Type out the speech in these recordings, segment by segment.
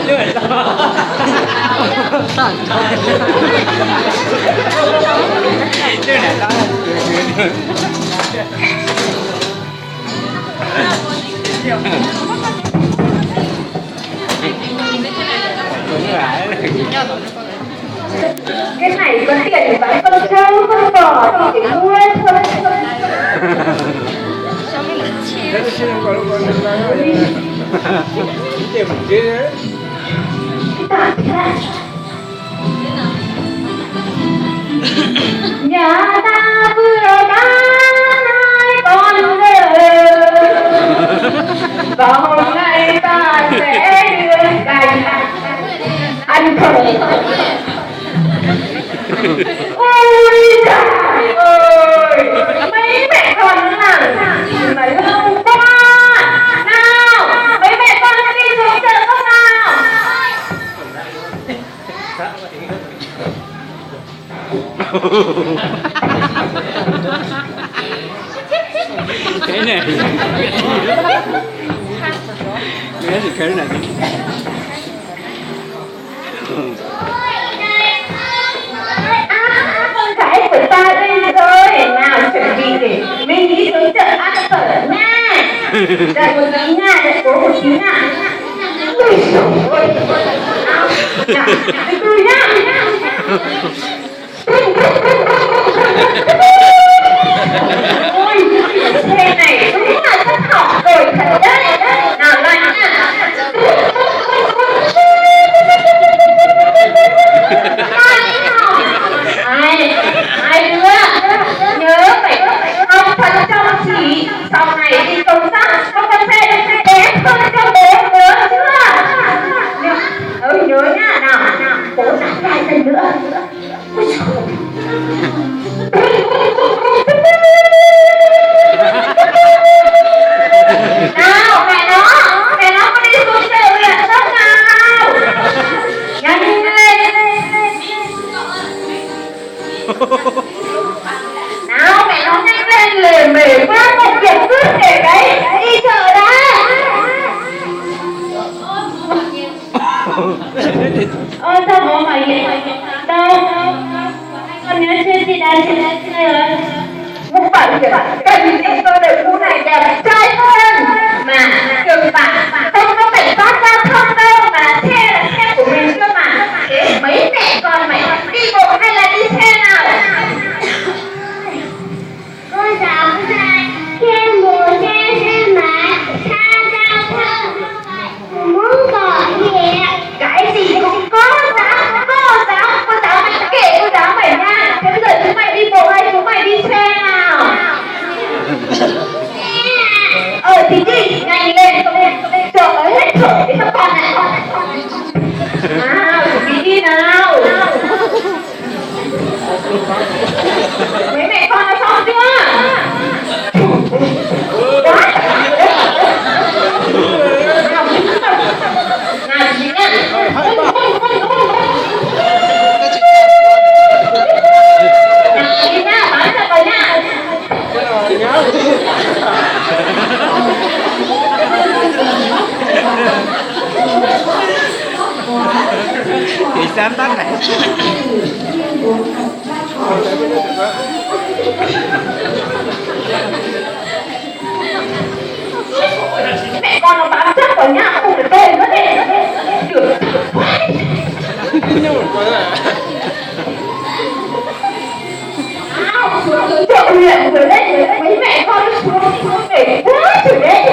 lười lo tặng cho lười này lo cái này có tiền thì bán con trâu con bò thì để mua thôi. Nhà ta vừa đã hai con và hôm nay ta sẽ đưa cành ăn khởi. Ôi trời ơi, mấy mẹ con nó làm mà lâu quá. Nào, mấy mẹ con hãy đi xuống chợ con nào. cái này cái này Cái của ta đây rồi, nào chuẩn bị để mình đi xuống chợ ăn phở nha. Đợi một tí nha, đợi bố một tí nha. Ôi trời ơi, nào, từ từ nha. Ôi, xe này đúng là rất học rồi thật đấy. Nào lại nha. Hai đứa nhớ phải học thật chăm chỉ, sau này đi công tác không có xe bé hơn cho bố nhớ chưa? Nhớ nhá, nào bố dặn vài lần nữa. Nào mẹ nó có đi xuống chợ huyện không nào? Nhanh lên. Nào mẹ nó nhanh lên, lề mề quá, một việc cứ để đấy, đi chợ đã. Sao bố mày vậy? Đâu? Con nhớ chưa chị đã rồi. Không phải vậy, cần gì tôi để khu này đẹp trai hơn. Mà trường bạn không có phải phát ra không đâu, mà xe là xe của mình cơ mà. Thế mấy mẹ con mày đi bộ hay là đi xe nào? Con cháu này khen bố xe máy xa giao thông muốn bỏ nhẹ. Cái gì cũng có giáo mày kể cô giáo mày nha. Thế bây giờ chúng mày đi bộ hay chúng mày đi xe nào? Thì đi nhanh lên, trời ơi hết thở đến các con này. Nào đi nào. Mấy mẹ con đã xong chưa? Nào chị nhá. Đi nhá, bán cho bà nhá. thì sáng tác này mẹ con nó bám chắc vào nhà không được về nữa thế. Được. Xuống chợ huyện rồi đấy, mấy mẹ con nó xuống để quá rồi đấy.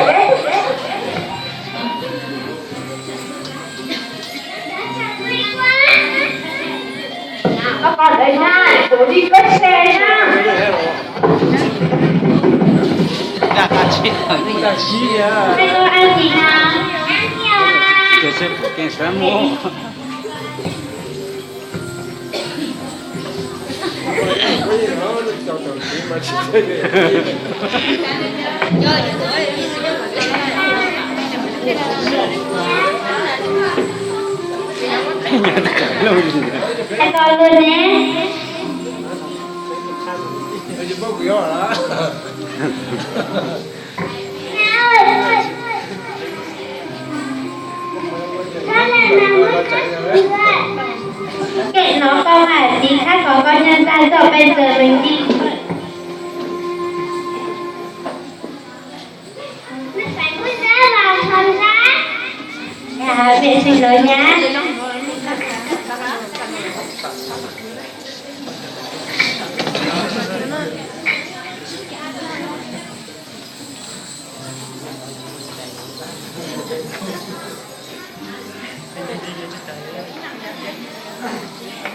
Các con đây nha, bố đi cất xe nha. đã chị à Hai con ăn gì nào? Ăn nhiều à? cái sẽ cái sáng mua Ăn con luôn nhé. Mẹ ơi, có câu hỏi gì khác có con nhân ra rồi bây giờ mình đi. Mình phải bước ra vào hầm rác. Dạ, mẹ xin lỗi nhá.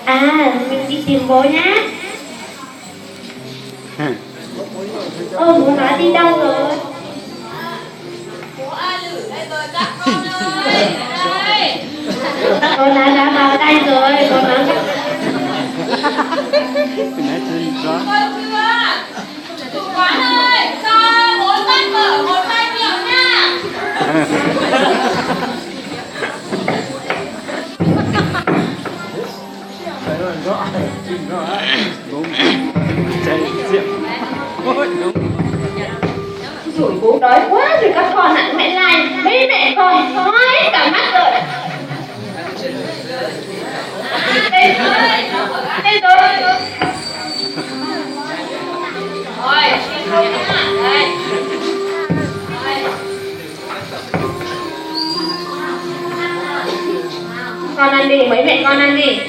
À, mình đi tìm bố nhá. Bố nó đi đâu rồi? Bố nó đã vào đây rồi, bố nó Mình nói gì đó. Chủ quán ơi, cho 4 bát phở, 1 chai rượu nha. Đúng. Chạy rượu. Ôi, đúng. Rồi bố đói quá rồi các con ạ. Mẹ lại mấy mẹ con khó hết cả mắt rồi. Đây rồi. Đây rồi. Rồi, xin không nha. Đây. Con ăn đi, mấy mẹ con ăn đi.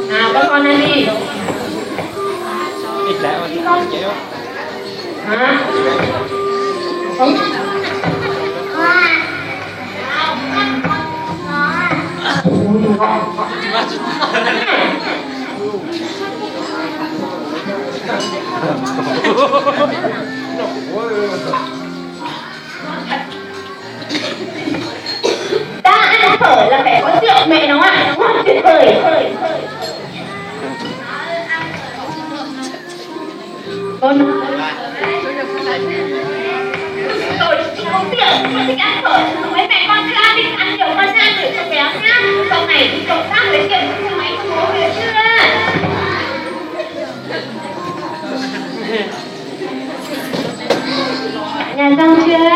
Nào các con ăn đi. Ít lẽ con chịu. Hả? Không. Ta ăn phở là phải có rượu mẹ nó ạ. Ngon tuyệt vời. Con rồi không rượu con thích ăn phở. Mấy mẹ con cứ ăn đi, ăn nhiều con ăn để cho béo nhá. Sau này thì cộng tác với tiền cho máy của bố về chưa? Nhà xong chưa?